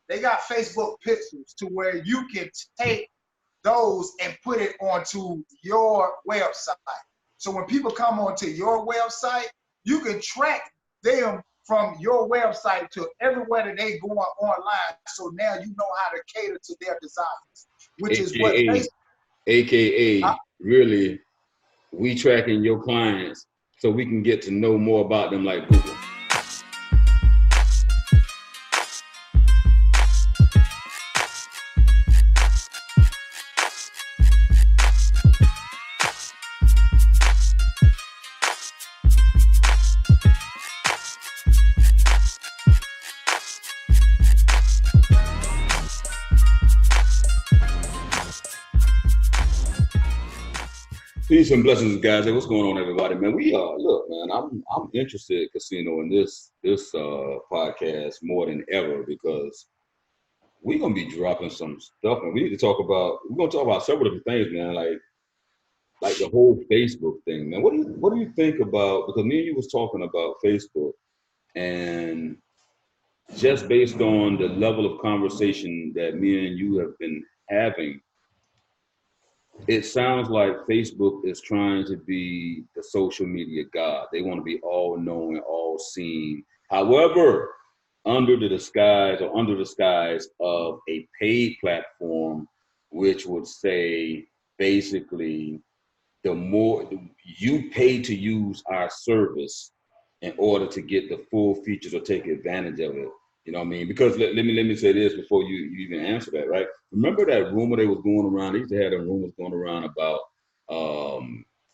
they got Facebook pixels to where you can take those and put it onto your website. So when people come onto your website, you can track them from your website to everywhere that they going online. So now you know how to cater to their desires, which is what Facebook. AKA, really, we tracking your clients so we can get to know more about them like Google. Peace and blessings, guys. Hey, what's going on, everybody? Man, we look, man. I'm interested, Casino, in this podcast more than ever because we're gonna be dropping some stuff, and we need to talk about. We're gonna talk about several different things, man. Like the whole Facebook thing, man. What do you think about? Because me and you was talking about Facebook, and just based on the level of conversation that me and you have been having. It sounds like Facebook is trying to be the social media god. They want to be all knowing, all seen. However, under the disguise of a paid platform, which would say basically the more you pay to use our service in order to get the full features or take advantage of it. You know what I mean? Because let me say this before you even answer that, right? Remember that rumor they was going around? They used to have them rumors going around about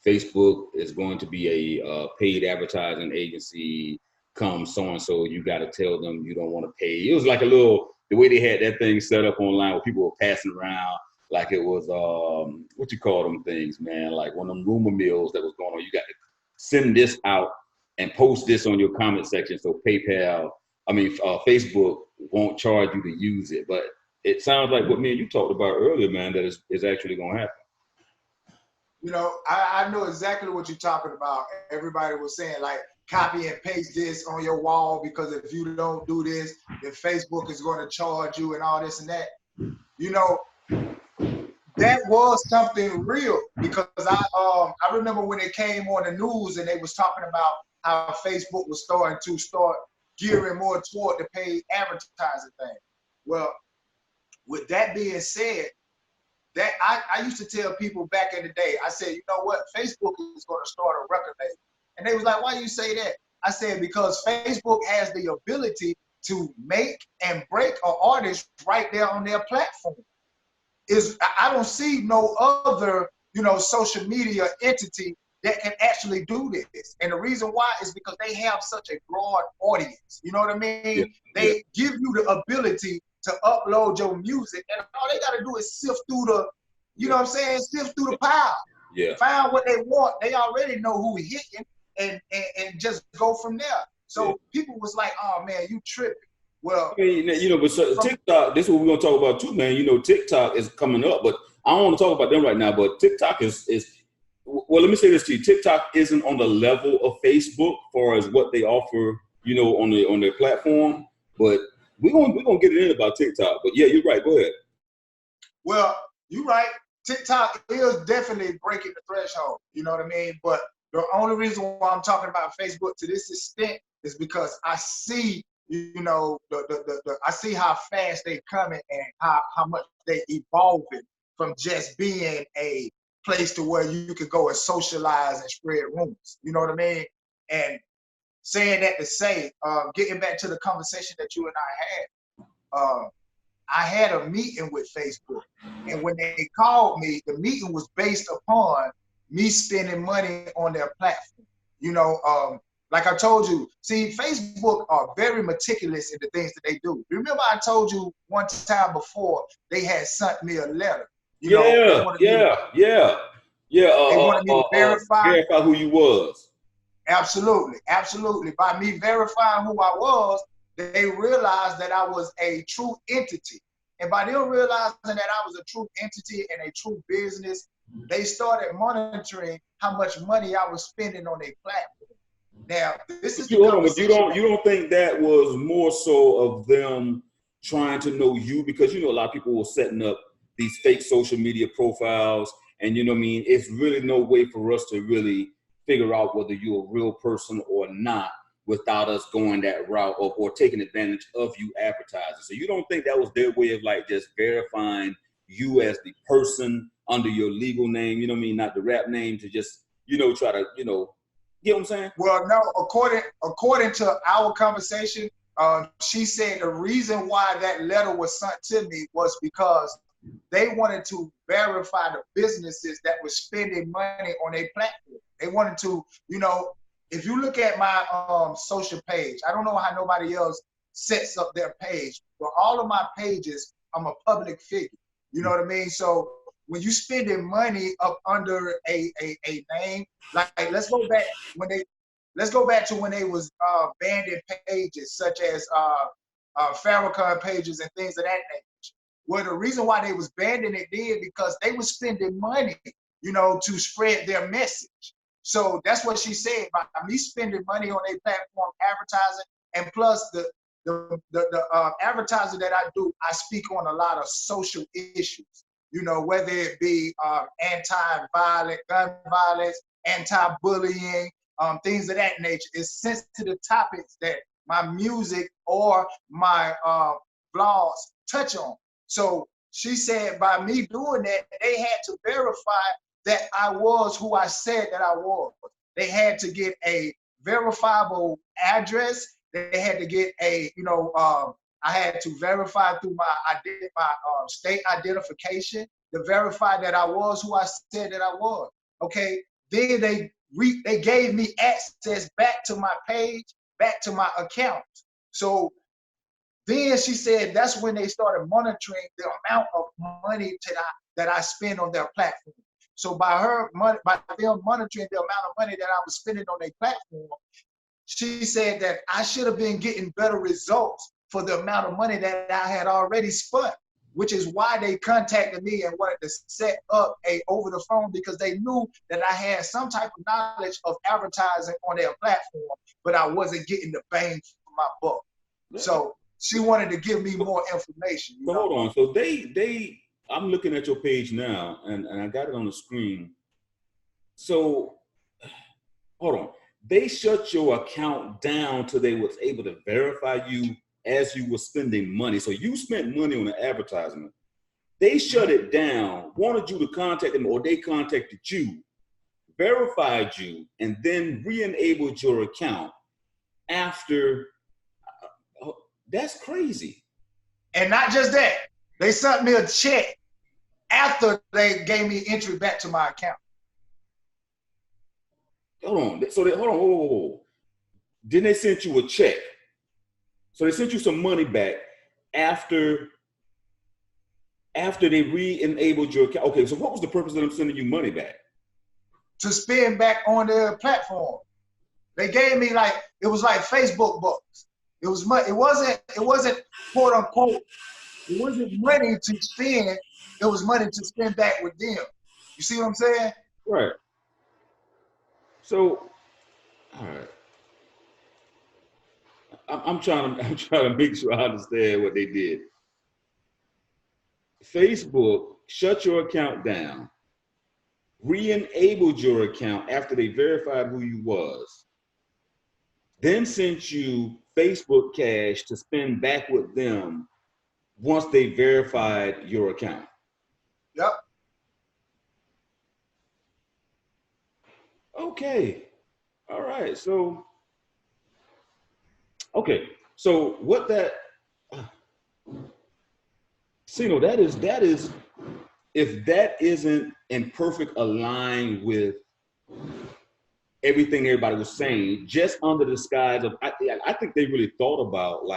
Facebook is going to be a paid advertising agency. Come so and so, you got to tell them you don't want to pay. It was like a little the way they had that thing set up online where people were passing around like it was what you call them things, man? Like one of them rumor mills that was going on. You got to send this out and post this on your comment section so Facebook won't charge you to use it, but it sounds like what me and you talked about earlier, man, that is actually going to happen. You know, I know exactly what you're talking about. Everybody was saying like, copy and paste this on your wall because if you don't do this, then Facebook is going to charge you and all this and that. You know, that was something real because I remember when it came on the news and they was talking about how Facebook was starting to start gearing more toward the paid advertising thing. Well, with that being said, that I used to tell people back in the day, I said, you know what, Facebook is going to start a record label. And they was like, why do you say that? I said, because Facebook has the ability to make and break an artist right there on their platform. I don't see no other, social media entity that can actually do this. And the reason why is because they have such a broad audience. You know what I mean? Yeah. They give you the ability to upload your music, and all they got to do is sift through the, sift through the pile. Yeah. Find what they want. They already know who hitting and just go from there. So people was like, oh man, you tripping. Well, but TikTok, this is what we're going to talk about too, man. TikTok is coming up, but I don't want to talk about them right now, but TikTok is well, let me say this to you. TikTok isn't on the level of Facebook far as what they offer, on their platform, but we're gonna get it in about TikTok. But yeah, you're right. Go ahead. Well, you're right. TikTok is definitely breaking the threshold. You know what I mean? But the only reason why I'm talking about Facebook to this extent is because I see, I see how fast they coming and how much they evolving from just being a place to where you could go and socialize and spread rumors. You know what I mean? And saying that to say, getting back to the conversation that you and I had a meeting with Facebook. And when they called me, the meeting was based upon me spending money on their platform. Like I told you, see, Facebook are very meticulous in the things that they do. Remember I told you one time before they had sent me a letter. They wanted me to verify who you was. Absolutely. By me verifying who I was, they realized that I was a true entity. And by them realizing that I was a true entity and a true business, they started monitoring how much money I was spending on their platform. Now, this is you don't think that was more so of them trying to know you, because you know a lot of people were setting up these fake social media profiles, and you know what I mean, it's really no way for us to really figure out whether you're a real person or not without us going that route or taking advantage of you advertising. So you don't think that was their way of like just verifying you as the person under your legal name, you know what I mean, not the rap name, to just, you know, try to, you know what I'm saying? Well, no, according to our conversation, she said the reason why that letter was sent to me was because they wanted to verify the businesses that were spending money on their platform. They wanted to, you know, if you look at my social page, I don't know how nobody else sets up their page, but all of my pages, I'm a public figure. You know what I mean? So when you spending money up under a name, like let's go back to when they was banning pages such as Farrakhan pages and things of that nature. Well, the reason why they was banning it then because they was spending money, you know, to spread their message. So that's what she said by me spending money on a platform advertising, and plus the advertising that I do, I speak on a lot of social issues. You know, whether it be anti-violent, gun violence, anti-bullying, things of that nature. It's sensitive topics that my music or my blogs touch on. So she said by me doing that, they had to verify that I was who I said that I was. They had to get a verifiable address. They had to get a, you know, I had to verify through my state identification to verify that I was who I said that I was. Okay. Then they gave me access back to my page, back to my account. So then she said that's when they started monitoring the amount of money that I spend on their platform. So by them monitoring the amount of money that I was spending on their platform, she said that I should have been getting better results for the amount of money that I had already spent, which is why they contacted me and wanted to set up a over the phone, because they knew that I had some type of knowledge of advertising on their platform, but I wasn't getting the bang for my buck. So she wanted to give me more information. So hold on. So they I'm looking at your page now, and I got it on the screen. So hold on. They shut your account down till they was able to verify you as you were spending money. So you spent money on an advertisement. They shut it down, wanted you to contact them, or they contacted you, verified you, and then re-enabled your account after. That's crazy. And not just that, they sent me a check after they gave me entry back to my account. Hold on. So hold on. Whoa. Then they sent you a check. So they sent you some money back after they re-enabled your account. Okay, so what was the purpose of them sending you money back? To spend back on their platform. They gave me it was like Facebook bucks. It was money. It wasn't quote unquote. It wasn't money to spend. It was money to spend back with them. You see what I'm saying? Right. So, all right. I'm trying to make sure I understand what they did. Facebook shut your account down, re-enabled your account after they verified who you was, then sent you Facebook cash to spend back with them once they verified your account. Yep. Okay. All right. So, okay. So what that, Sino, that is, if that isn't in perfect align with everything everybody was saying, just under the skies of, I think they really thought about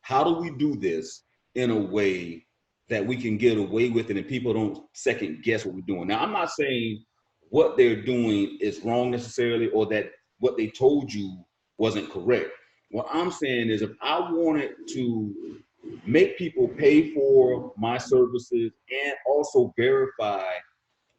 how do we do this in a way that we can get away with it and people don't second guess what we're doing. Now, I'm not saying what they're doing is wrong necessarily, or that what they told you wasn't correct. What I'm saying is, if I wanted to make people pay for my services and also verify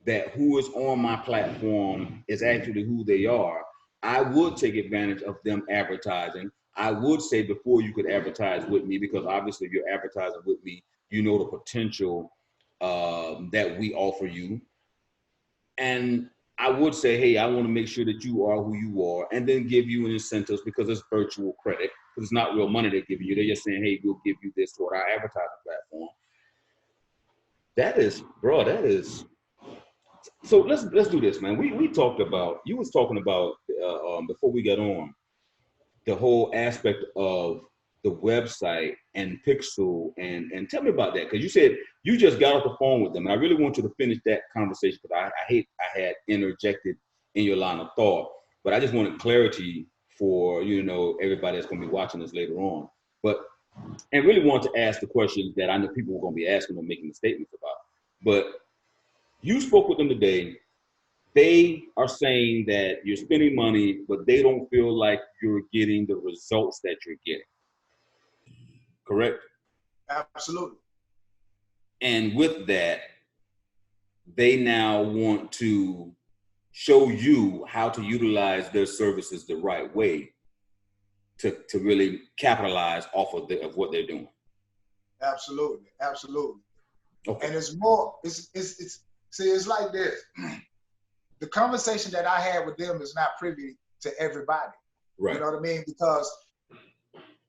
that who is on my platform is actually who they are, I would take advantage of them advertising, I would say before you could advertise with me, because obviously if you're advertising with me, you know the potential that we offer you. And I would say, hey, I want to make sure that you are who you are, and then give you an incentives because it's virtual credit. Because it's not real money they're giving you. They're just saying, hey, we'll give you this toward our advertising platform. That is, bro, that is. So let's do this, man. We talked about, you was talking about before we got on, the whole aspect of the website and Pixel, and tell me about that, because you said you just got off the phone with them, and I really want you to finish that conversation because I hate I had interjected in your line of thought, but I just wanted clarity for everybody that's going to be watching this later on, and really want to ask the questions that I know people were going to be asking or making the statements about. But you spoke with them today. They are saying that you're spending money, but they don't feel like you're getting the results that you're getting. Correct? Absolutely. And with that, they now want to show you how to utilize their services the right way to really capitalize off of what they're doing. Absolutely. Absolutely. Okay. And it's more, it's like this. The conversation that I had with them is not privy to everybody. Right. You know what I mean? Because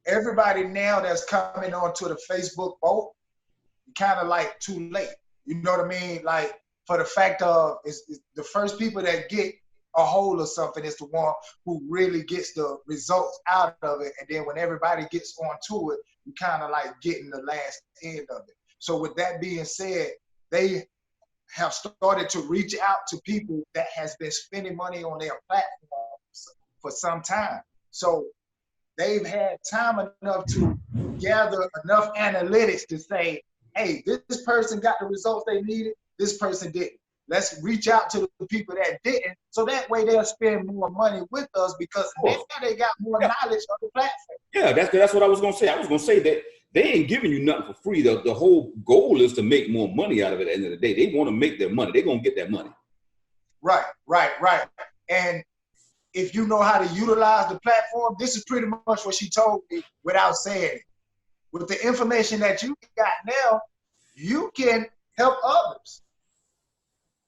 everybody now that's coming onto the Facebook boat, kind of like too late. You know what I mean? Like, for the fact of is the first people that get a hold of something is the one who really gets the results out of it. And then when everybody gets onto it, you kind of like getting the last end of it. So with that being said, they have started to reach out to people that has been spending money on their platforms for some time. So they've had time enough to gather enough analytics to say, hey, this person got the results they needed, this person didn't. Let's reach out to the people that didn't, so that way they'll spend more money with us because now they got more knowledge on the platform. Yeah, that's what I was gonna say. I was gonna say that they ain't giving you nothing for free. The whole goal is to make more money out of it at the end of the day. They want to make their money. They're gonna get that money. Right. And if you know how to utilize the platform, this is pretty much what she told me without saying it. With the information that you got now, you can help others.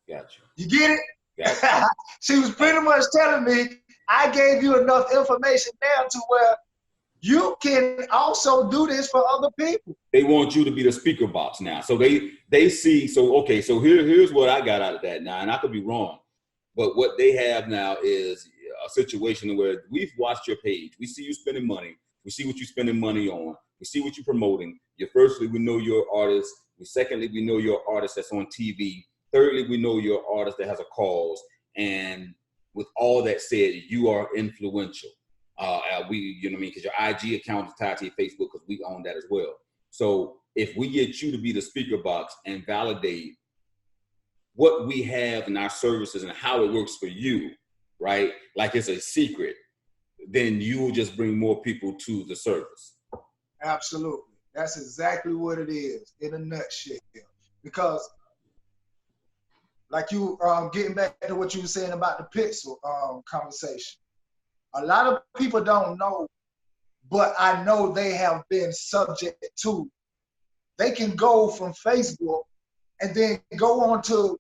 Gotcha. You get it? Gotcha. She was pretty much telling me, I gave you enough information now to where you can also do this for other people. They want you to be the speaker box now. So they see, so okay, so here's what I got out of that now, and I could be wrong, but what they have now is a situation where we've watched your page. We see you spending money. We see what you're spending money on. We see what you're promoting. Firstly, we know your artist. Secondly, we know your artist that's on TV. Thirdly, we know your artist that has a cause. And with all that said, you are influential. You know what I mean? Because your IG account is tied to your Facebook because we own that as well. So if we get you to be the speaker box and validate what we have in our services and how it works for you, right? Like it's a secret, then you will just bring more people to the service. Absolutely. That's exactly what it is in a nutshell. Because like you getting back to what you were saying about the Pixel conversation. A lot of people don't know, but I know they have been subject to. They can go from Facebook and then go on to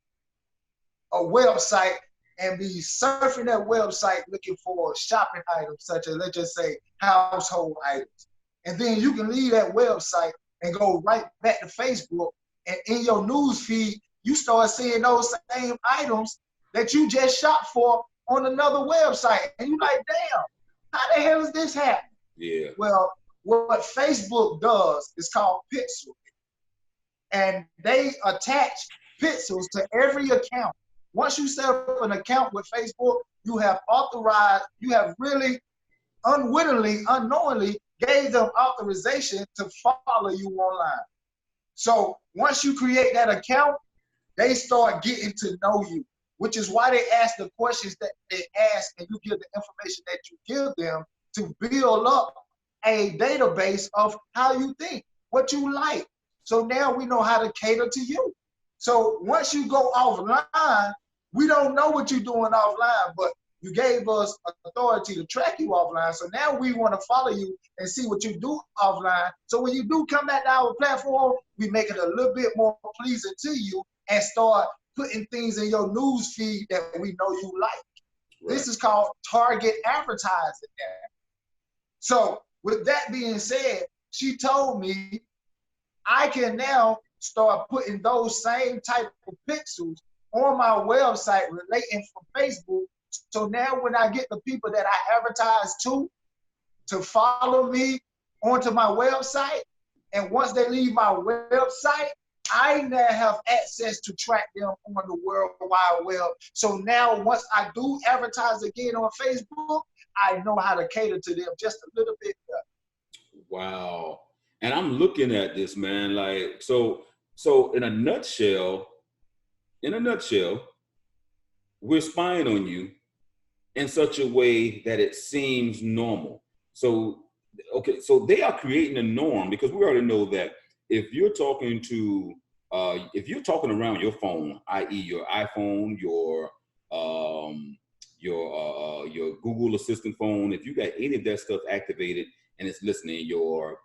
a website and be surfing that website looking for shopping items, such as, let's just say, household items. And then you can leave that website and go right back to Facebook, and in your news feed, you start seeing those same items that you just shopped for on another website. And you're like, damn, how the hell is this happening? Yeah. Well, what Facebook does is called pixel. And they attach pixels to every account. Once you set up an account with Facebook, you have really unwittingly, unknowingly gave them authorization to follow you online. So once you create that account, they start getting to know you, which is why they ask the questions that they ask, and you give the information that you give them to build up a database of how you think, what you like. So now we know how to cater to you. So once you go offline, we don't know what you're doing offline, but You gave us authority to track you offline. So now we want to follow you and see what you do offline. So when you do come back to our platform, we make it a little bit more pleasing to you and start putting things in your news feed that we know you like. Right. This is called target advertising. So with that being said, she told me I can now start putting those same type of pixels on my website relating from Facebook. So now when I get the people that I advertise to follow me onto my website, and once they leave my website, I now have access to track them on the World Wide Web. So now once I do advertise again on Facebook, I know how to cater to them just a little bit better. Wow. And I'm looking at this, man, like, so in a nutshell, we're spying on you in such a way that it seems normal. So, okay, so they are creating a norm, because we already know that if you're talking around your phone, i.e. your iPhone, your Google Assistant phone, if you got any of that stuff activated and it's listening,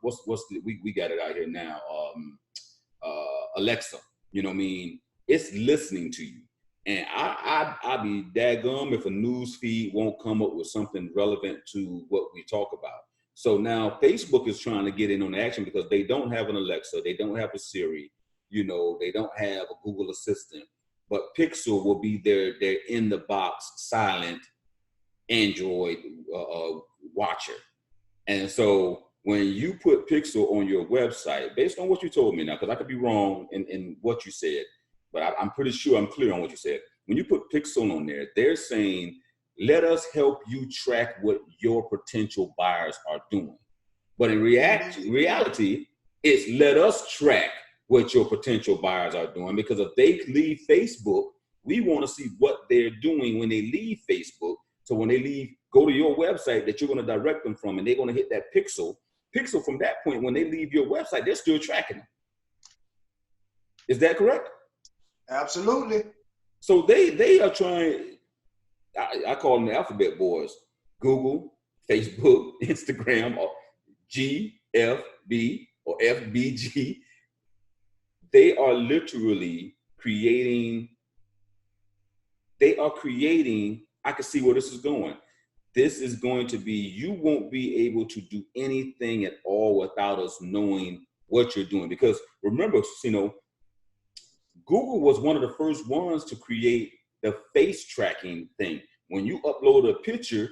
we got it out here now, Alexa, you know what I mean? It's listening to you. And I'd be daggum if a news feed won't come up with something relevant to what we talk about. So now Facebook is trying to get in on the action because they don't have an Alexa, they don't have a Siri, you know, they don't have a Google Assistant, but Pixel will be their in the box silent Android watcher. And so when you put Pixel on your website, based on what you told me now, because I could be wrong in what you said, but I'm pretty sure I'm clear on what you said. When you put Pixel on there, they're saying, let us help you track what your potential buyers are doing. But in reality, it's let us track what your potential buyers are doing, because if they leave Facebook, we want to see what they're doing when they leave Facebook. So when they leave, go to your website that you're going to direct them from, and they're going to hit that Pixel from that point. When they leave your website, they're still tracking them. Is that correct? Absolutely. So they are trying, I call them the alphabet boys: Google, Facebook, Instagram, or GFB or FBG. They are literally creating, I can see where this is going. This is going to be, you won't be able to do anything at all without us knowing what you're doing. Because remember, you know, Google was one of the first ones to create the face tracking thing. When you upload a picture,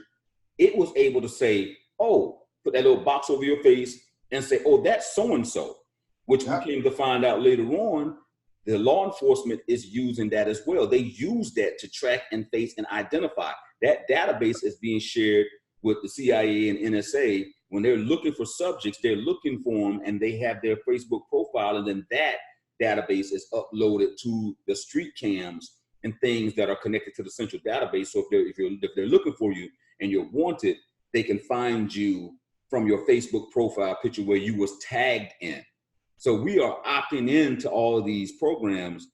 it was able to say, oh, put that little box over your face and say, oh, that's so-and-so, which we came to find out later on, the law enforcement is using that as well. They use that to track and face and identify. That database is being shared with the CIA and NSA. When they're looking for subjects, they're looking for them, and they have their Facebook profile, and then that database is uploaded to the street cams and things that are connected to the central database. So if they're looking for you and you're wanted, they can find you from your Facebook profile picture where you was tagged in. So we are opting into all of these programs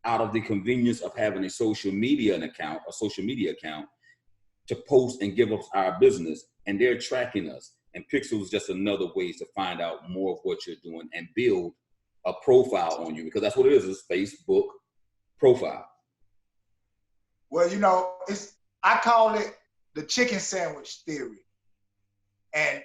out of the convenience of having a social media account to post and give us our business, and they're tracking us. And Pixel is just another way to find out more of what you're doing and build a profile on you, because that's what it is Facebook profile. Well, you know, I call it the chicken sandwich theory. And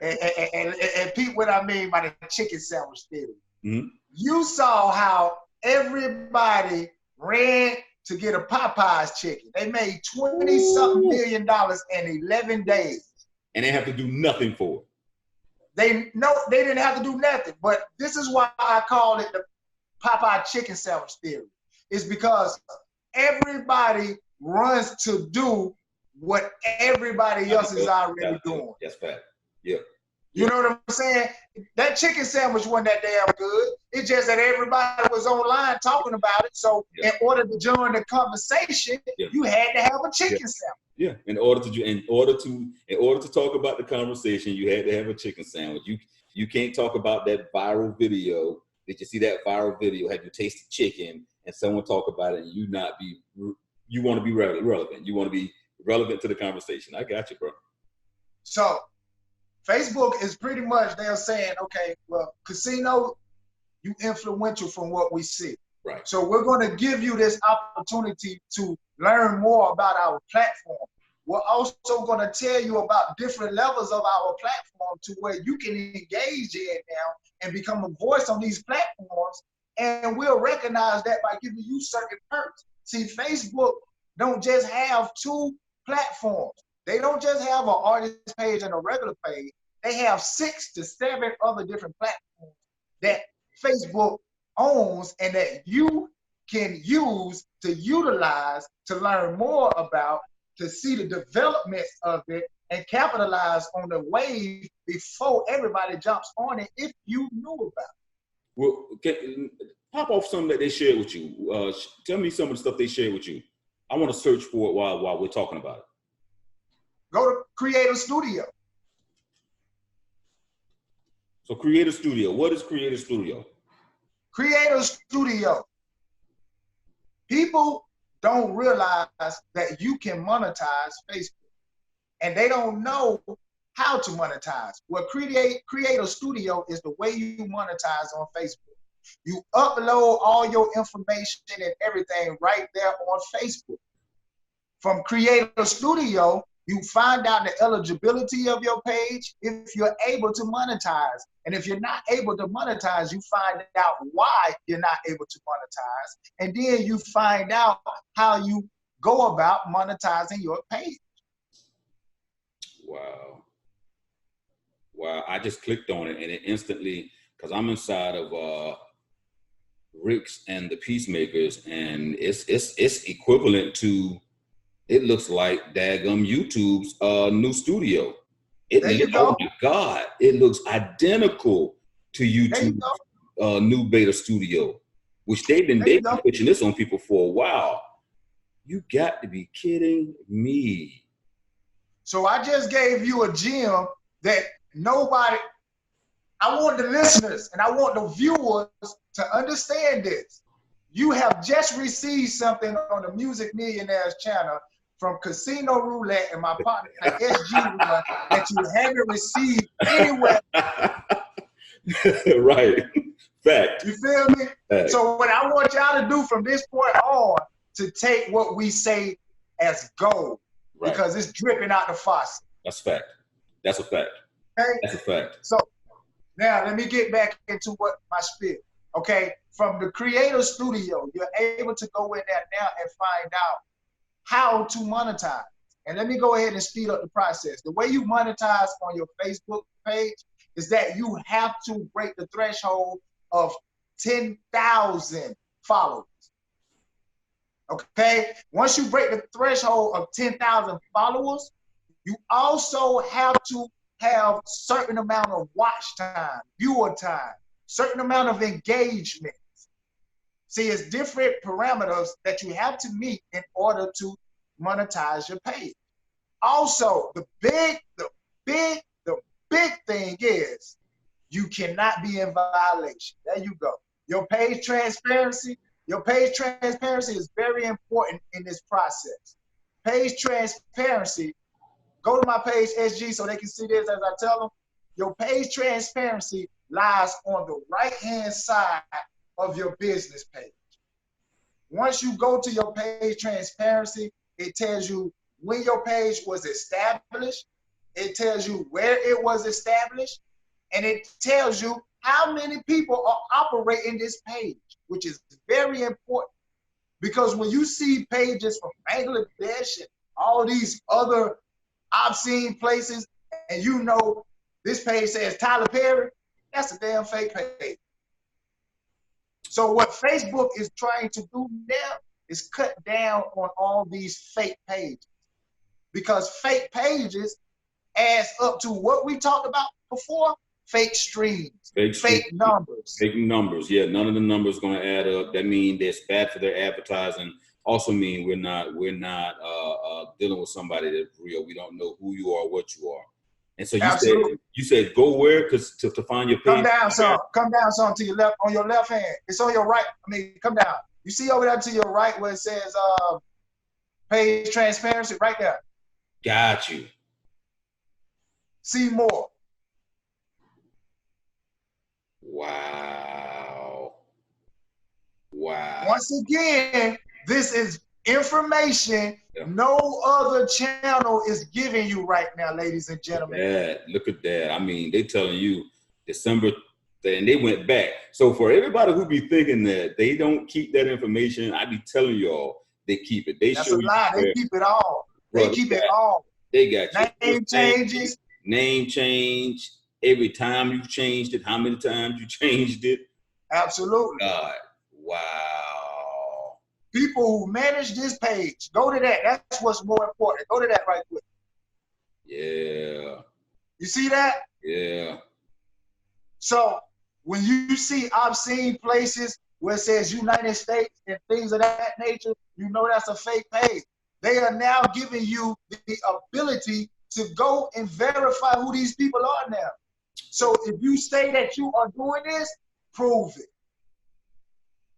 and Pete, what I mean by the chicken sandwich theory. Mm-hmm. You saw how everybody ran to get a Popeye's chicken. They made $20-something million in 11 days. And they have to do nothing for it. They didn't have to do nothing. But this is why I call it the Popeye chicken sandwich theory. It's because everybody runs to do what everybody else is already doing. That's fact. Yeah. You know what I'm saying? That chicken sandwich wasn't that damn good. It's just that everybody was online talking about it. So in order to join the conversation, you had to have a chicken sandwich. Yeah. In order to talk about the conversation, you had to have a chicken sandwich. You can't talk about that viral video. Did you see that viral video? Had you tasted chicken and someone talk about it and you not be You want to be relevant. You want to be relevant to the conversation. I got you, bro. So Facebook is pretty much, they're saying, okay, well, casino, you influential from what we see. Right. So we're going to give you this opportunity to learn more about our platform. We're also going to tell you about different levels of our platform to where you can engage in now and become a voice on these platforms. And we'll recognize that by giving you certain perks. See, Facebook don't just have 2 platforms. They don't just have an artist page and a regular page. They have 6 to 7 other different platforms that Facebook owns and that you can use to utilize to learn more about, to see the developments of it and capitalize on the wave before everybody jumps on it if you knew about it. Well, pop off something that they shared with you. Tell me some of the stuff they shared with you. I want to search for it while we're talking about it. Go to Creator Studio. So Creator Studio, what is Creator Studio? Creator Studio. People don't realize that you can monetize Facebook, and they don't know how to monetize. Well, Creator Studio is the way you monetize on Facebook. You upload all your information and everything right there on Facebook. From Creator Studio, you find out the eligibility of your page if you're able to monetize. And if you're not able to monetize, you find out why you're not able to monetize. And then you find out how you go about monetizing your page. Wow. Wow. I just clicked on it and it instantly, because I'm inside of Rick's and the Peacemakers, and it's equivalent to, it looks like daggum YouTube's new studio. Oh my God, it looks identical to YouTube's new beta studio, which they've been pitching this on people for a while. You got to be kidding me. So I just gave you a gem that nobody, I want the listeners and I want the viewers to understand this. You have just received something on the Music Millionaires channel from Casino Roulette and my partner SG Run that you haven't received anywhere. Right. Fact. You feel me? Fact. So what I want y'all to do from this point on, to take what we say as gold, right, because it's dripping out the faucet. That's fact. That's a fact. Okay? That's a fact. So now let me get back into what my spirit. Okay, from the Creator Studio, you're able to go in there now and find out how to monetize. And let me go ahead and speed up the process. The way you monetize on your Facebook page is that you have to break the threshold of 10,000 followers. Okay, once you break the threshold of 10,000 followers, you also have to have certain amount of watch time, viewer time, certain amount of engagement. See, it's different parameters that you have to meet in order to monetize your page. Also, the big thing is you cannot be in violation. There you go. Your page transparency is very important in this process. Page transparency, go to my page SG so they can see this as I tell them. Your page transparency lies on the right-hand side of your business page. Once you go to your page transparency, it tells you when your page was established, it tells you where it was established, and it tells you how many people are operating this page, which is very important. Because when you see pages from Bangladesh and all these other obscene places, and you know this page says Tyler Perry, that's a damn fake page. So what Facebook is trying to do now is cut down on all these fake pages, because fake pages adds up to what we talked about before: fake streams, fake numbers. Fake numbers, yeah. None of the numbers going to add up. That means it's bad for their advertising. Also mean we're not dealing with somebody that's real. We don't know who you are, what you are. And so you said go where? Because to find your page. Come down some to your left, on your left hand. It's on your right. I mean, come down. You see over there to your right where it says Page transparency right there. Got you. See more. Wow. Wow. Once again, this is information no other channel is giving you right now, ladies and gentlemen. Look at that. I mean, they telling you December, and they went back. So for everybody who be thinking that they don't keep that information, I be telling y'all they keep it. That's a lie. They keep it all. They keep it all. They got you. Name changes. Name change. Every time you changed it, how many times you changed it. Absolutely. God. Wow. People who manage this page, go to that. That's what's more important. Go to that right quick. Yeah. You see that? Yeah. So when you see obscene places where it says United States and things of that nature, you know that's a fake page. They are now giving you the ability to go and verify who these people are now. So if you say that you are doing this, prove it.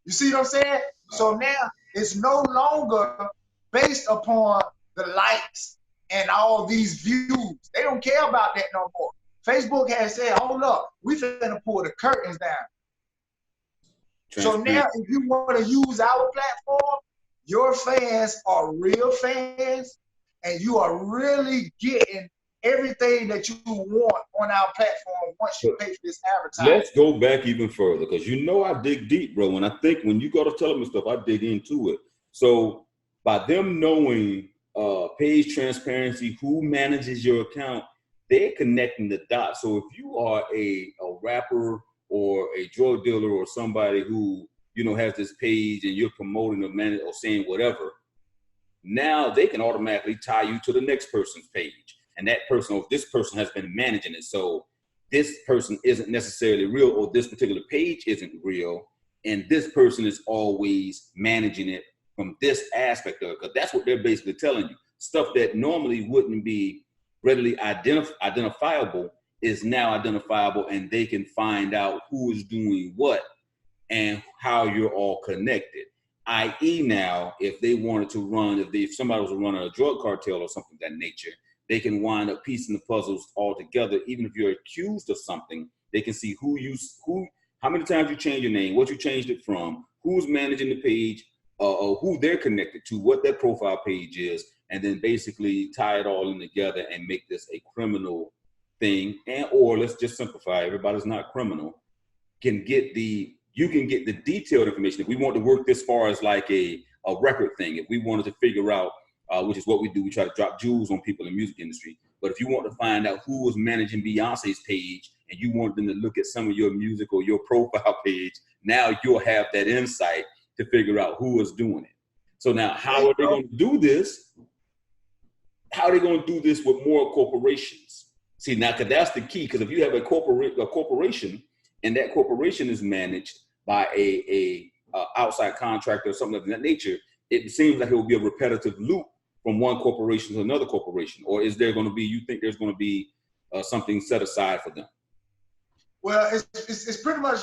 You see what I'm saying? So now it's no longer based upon the likes and all these views. They don't care about that no more. Facebook has said, hold up, we finna pull the curtains down. So now if you want to use our platform, your fans are real fans, and you are really getting everything that you want on our platform once you pay for this advertising. Let's go back even further, because you know I dig deep, bro. When you go to tell them stuff, I dig into it. So by them knowing page transparency, who manages your account, they're connecting the dots. So if you are a rapper or a drug dealer or somebody who, you know, has this page and you're promoting or managing or saying whatever, now they can automatically tie you to the next person's page. And that person or this person has been managing it. So this person isn't necessarily real, or this particular page isn't real. And this person is always managing it from this aspect of it. Because that's what they're basically telling you. Stuff that normally wouldn't be readily identifiable is now identifiable, and they can find out who is doing what and how you're all connected. I.e. now, if they wanted to run, if somebody was running a drug cartel or something of that nature, they can wind up piecing the puzzles all together. Even if you're accused of something, they can see how many times you changed your name, what you changed it from, who's managing the page, who they're connected to, what their profile page is, and then basically tie it all in together and make this a criminal thing. Or let's just simplify, everybody's not criminal. You can get the detailed information. If we want to work this far as like a record thing, if we wanted to figure out, which is what we do, we try to drop jewels on people in the music industry. But if you want to find out who was managing Beyonce's page and you want them to look at some of your music or your profile page, now you'll have that insight to figure out who is doing it. So now how are they going to do this? How are they going to do this with more corporations? See, now, because that's the key. Because if you have a corporation and that corporation is managed by a outside contractor or something of that nature, it seems like it will be a repetitive loop from one corporation to another corporation. Or is there going to be, you think there's going to be something set aside for them? Well, it's pretty much,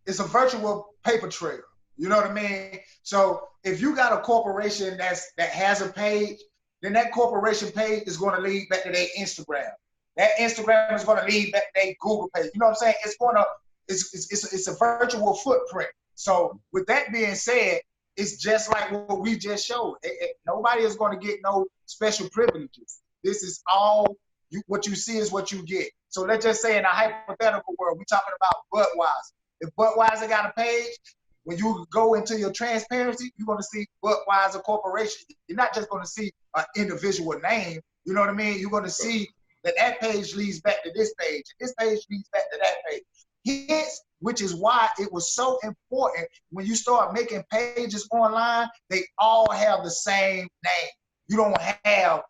it's a virtual paper trail. You know what I mean? So if you got a corporation that has a page, then that corporation page is going to lead back to their Instagram. That Instagram is going to lead back to their Google page. You know what I'm saying? It's a virtual footprint. So with that being said, it's just like what we just showed. Nobody is going to get no special privileges. This is all, what you see is what you get. So let's just say in a hypothetical world, we're talking about Budweiser. If Budweiser got a page, when you go into your transparency, you're going to see Budweiser Corporation. You're not just going to see an individual name. You know what I mean? You're going to see that page leads back to this page. This page leads back to that page. Hence, which is why it was so important when you start making pages online, they all have the same name. You don't have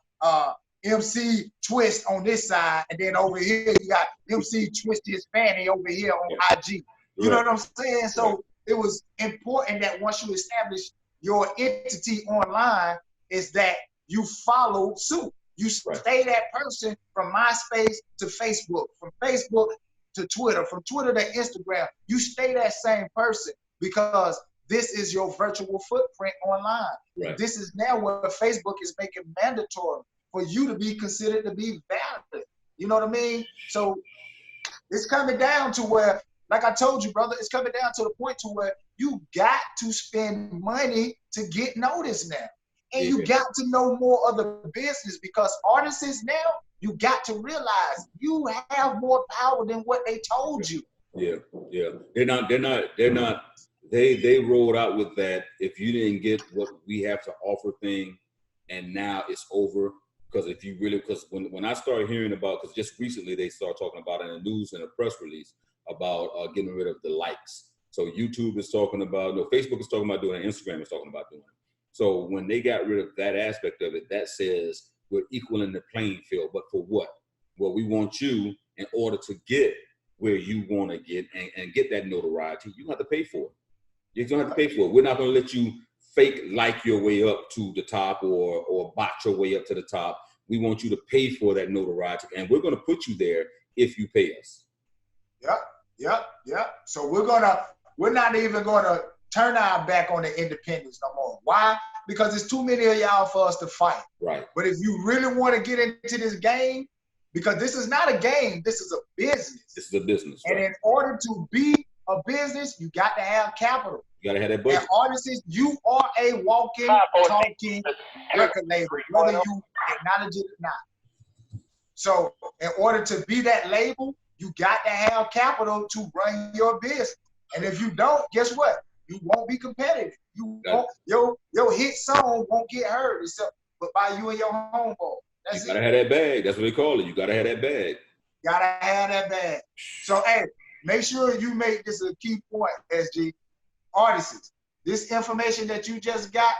MC Twist on this side, and then over here you got MC Twisted Fanny over here on IG. You know what I'm saying? So it was important that once you establish your entity online, is that you follow suit. You stay that person from MySpace to Facebook, from Facebook to Twitter, from Twitter to Instagram. You stay that same person, because this is your virtual footprint online. Right. This is now what Facebook is making mandatory for you to be considered to be valid. You know what I mean? So it's coming down to where, like I told you, brother, it's coming down to the point to where you got to spend money to get noticed now. And you got to know more of the business, because artists now, you got to realize you have more power than what they told you. Yeah. They rolled out with that. If you didn't get what we have to offer thing, and now it's over. Because if you really, because when I started hearing about, because just recently they started talking about it in the news and a press release about getting rid of the likes. So YouTube is talking about, no, Facebook is talking about doing it, Instagram is talking about doing it. So when they got rid of that aspect of it, that says we're equaling the playing field. But for what? Well, we want you, in order to get where you want to get and get that notoriety, you have to pay for it. You're going to have to pay for it. We're not going to let you fake like your way up to the top or bot your way up to the top. We want you to pay for that notoriety, and we're going to put you there if you pay us. Yep. So we're not even going to turn our back on the independents no more. Why? Because there's too many of y'all for us to fight. Right. But if you really want to get into this game, because this is not a game, this is a business. This is a business. And in order to be a business, you got to have capital. You got to have that budget. And artists, you are a walking, talking record label, whether you acknowledge it or not. So in order to be that label, you got to have capital to run your business. And if you don't, guess what? You won't be competitive. You won't, your hit song won't get heard except by you and your homeboy. That's you gotta have that bag. That's what they call it. You gotta have that bag. Gotta have that bag. So hey, make sure you make this a key point, SG. Artists, this information that you just got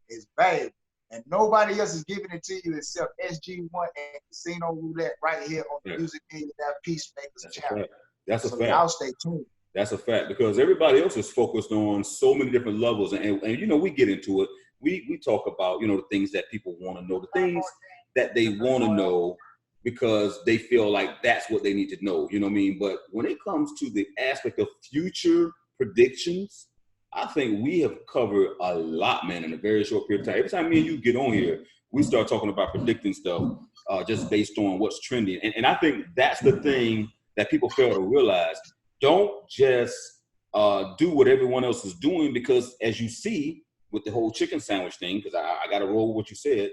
is valuable, and nobody else is giving it to you except SG1 and Casino Roulette right here on the Music Millionaires PIECEMAKERZ channel. That's a fact. Y'all stay tuned. That's a fact, because everybody else is focused on so many different levels, and you know, we get into it. We talk about, you know, the things that people want to know, the things that they want to know because they feel like that's what they need to know. You know what I mean? But when it comes to the aspect of future predictions, I think we have covered a lot, man, in a very short period of time. Every time me and you get on here, we start talking about predicting stuff just based on what's trending. And I think that's the thing that people fail to realize. Don't just do what everyone else is doing, because as you see with the whole chicken sandwich thing, because I got to roll with what you said,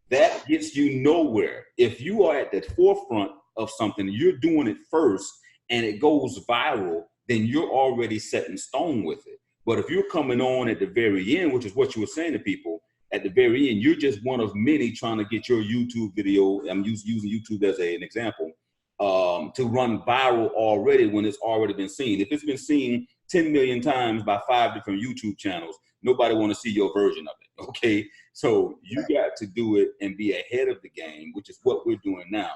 that gets you nowhere. If you are at the forefront of something, you're doing it first, and it goes viral, then you're already set in stone with it. But if you're coming on at the very end, which is what you were saying to people, at the very end, you're just one of many trying to get your YouTube video, I'm using YouTube as an example, to run viral already when it's already been seen. If it's been seen 10 million times by 5 different YouTube channels, nobody want to see your version of it, okay? So you got to do it and be ahead of the game, which is what we're doing now.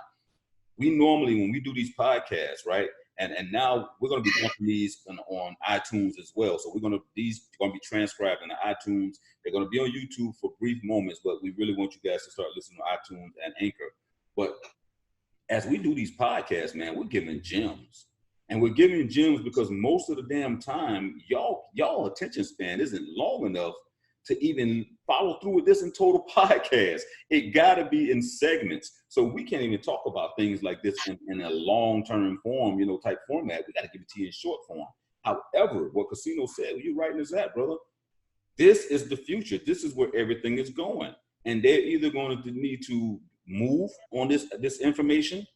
We normally, when we do these podcasts, right, and now we're going to be putting these on iTunes as well. So these are going to be transcribed into iTunes. They're going to be on YouTube for brief moments, but we really want you guys to start listening to iTunes and Anchor. But as we do these podcasts, man, we're giving gems. And we're giving gems because most of the damn time, y'all attention span isn't long enough to even follow through with this in total podcast. It gotta be in segments. So we can't even talk about things like this in a long-term form, you know, type format. We gotta give it to you in short form. However, what Casino said, you're right in his hat, brother. This is the future. This is where everything is going. And they're either going to need to move on this information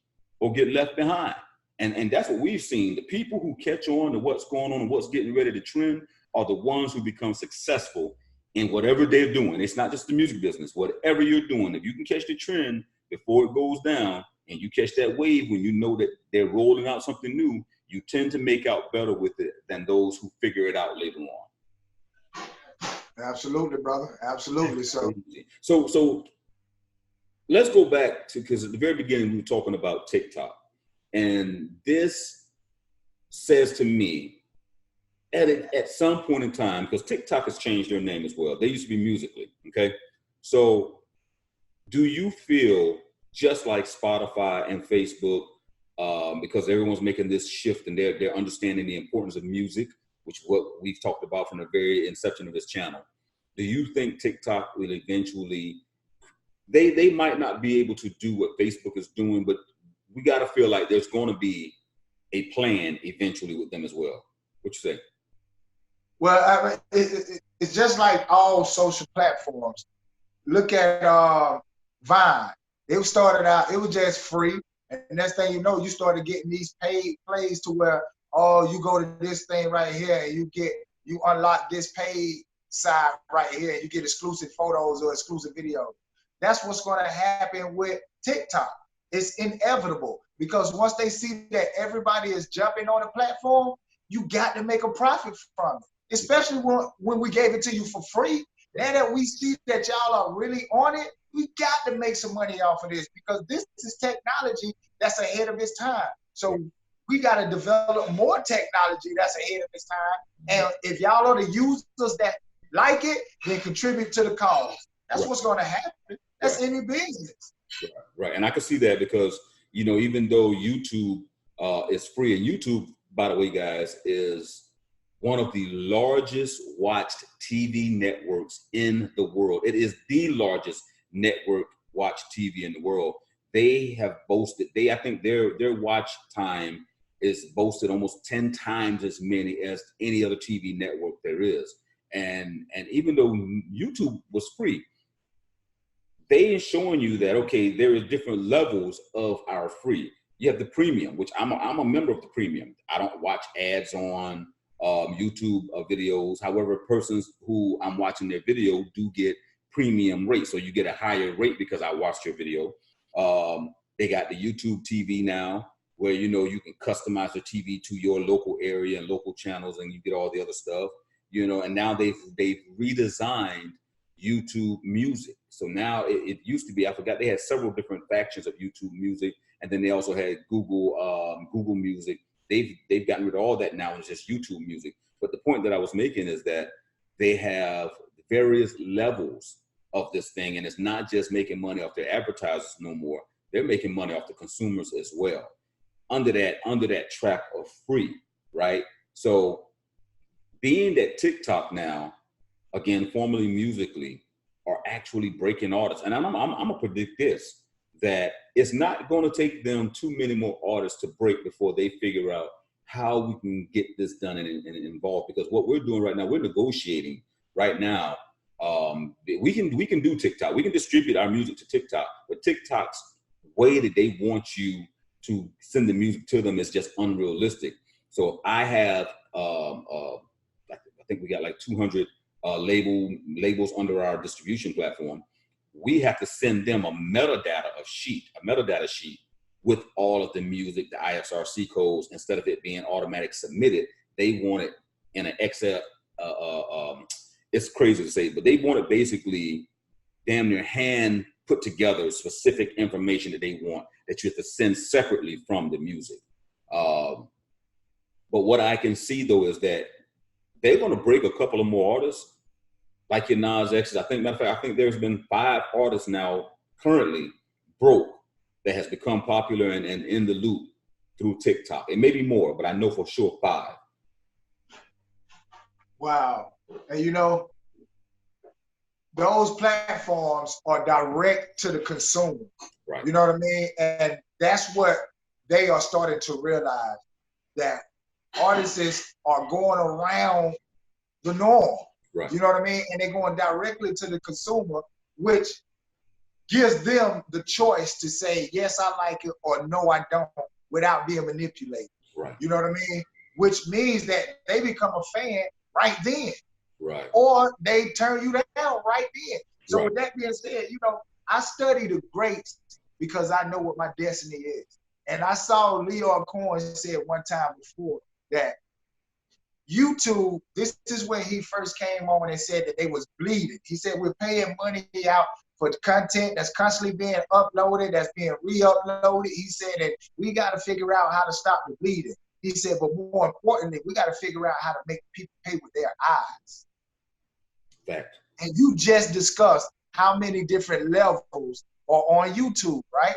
or get left behind. And that's what we've seen. The people who catch on to what's going on and what's getting ready to trend are the ones who become successful in whatever they're doing. It's not just the music business. Whatever you're doing, if you can catch the trend before it goes down, and you catch that wave when you know that they're rolling out something new, you tend to make out better with it than those who figure it out later on. Absolutely, brother. Absolutely. So let's go back to, because at the very beginning we were talking about TikTok. And this says to me, at some point in time, because TikTok has changed their name as well. They used to be Musically, okay? So do you feel just like Spotify and Facebook, because everyone's making this shift and they're understanding the importance of music which is what we've talked about from the very inception of this channel, do you think TikTok will eventually, they might not be able to do what Facebook is doing, but we got to feel like there's going to be a plan eventually with them as well. What you say? Well, I mean, it's just like all social platforms. Look at Vine. It started out, it was just free. And next thing you know, you started getting these paid plays to where, oh, you go to this thing right here and you unlock this paid side right here and you get exclusive photos or exclusive videos. That's what's going to happen with TikTok. It's inevitable because once they see that everybody is jumping on the platform, you got to make a profit from it, especially when we gave it to you for free. Now that we see that y'all are really on it, we got to make some money off of this because this is technology that's ahead of its time. So we got to develop more technology that's ahead of its time. And if y'all are the users that like it, then contribute to the cause. That's what's going to happen. That's any business. Right. And I can see that because, you know, even though YouTube is free, and YouTube, by the way, guys, is one of the largest watched TV networks in the world. It is the largest network watched TV in the world. They have boasted, I think their watch time is boasted almost 10 times as many as any other TV network there is. And even though YouTube was free, they are showing you that, okay, there are different levels of our free. You have the premium, which I'm a member of the premium. I don't watch ads on YouTube videos. However, persons who I'm watching their video do get premium rate. So you get a higher rate because I watched your video. They got the YouTube TV now where, you know, you can customize the TV to your local area and local channels and you get all the other stuff, you know, and now they've redesigned YouTube Music. So now it used to be, I forgot, they had several different factions of YouTube Music, and then they also had Google Music. They've gotten rid of all that now, and it's just YouTube Music. But the point that I was making is that they have various levels of this thing, and it's not just making money off their advertisers no more. They're making money off the consumers as well, under that track of free, right? So being that TikTok now, again, formerly Musically, are actually breaking artists. And I'm gonna predict this, that it's not gonna take them too many more artists to break before they figure out how we can get this done and involved. Because what we're doing right now, we're negotiating right now. We can do TikTok. We can distribute our music to TikTok, but TikTok's way that they want you to send the music to them is just unrealistic. So if I have, I think we got like 200 labels under our distribution platform, we have to send them a metadata sheet with all of the music, the ISRC codes. Instead of it being automatic submitted, they want it in an Excel. It's crazy to say, but they want it basically damn near hand put together specific information that they want that you have to send separately from the music. But what I can see though is that they're going to break a couple of more artists, like your Nas X's. I think, matter of fact, I think there's been 5 artists now currently broke that has become popular and in the loop through TikTok. It may be more, but I know for sure 5. Wow. And you know, those platforms are direct to the consumer. Right. You know what I mean? And that's what they are starting to realize, that artists are going around the norm. Right. You know what I mean? And they're going directly to the consumer, which gives them the choice to say, yes, I like it, or no, I don't, without being manipulated. Right. You know what I mean? Which means that they become a fan right then. Right. Or they turn you down right then. So right. With that being said, you know, I study the greats because I know what my destiny is. And I saw Leo Cohen said one time before that YouTube, this is when he first came on and said that they was bleeding. He said, we're paying money out for content that's constantly being uploaded, that's being re-uploaded. He said that we got to figure out how to stop the bleeding. He said, but more importantly, we got to figure out how to make people pay with their eyes. Fact. And you just discussed how many different levels are on YouTube, right?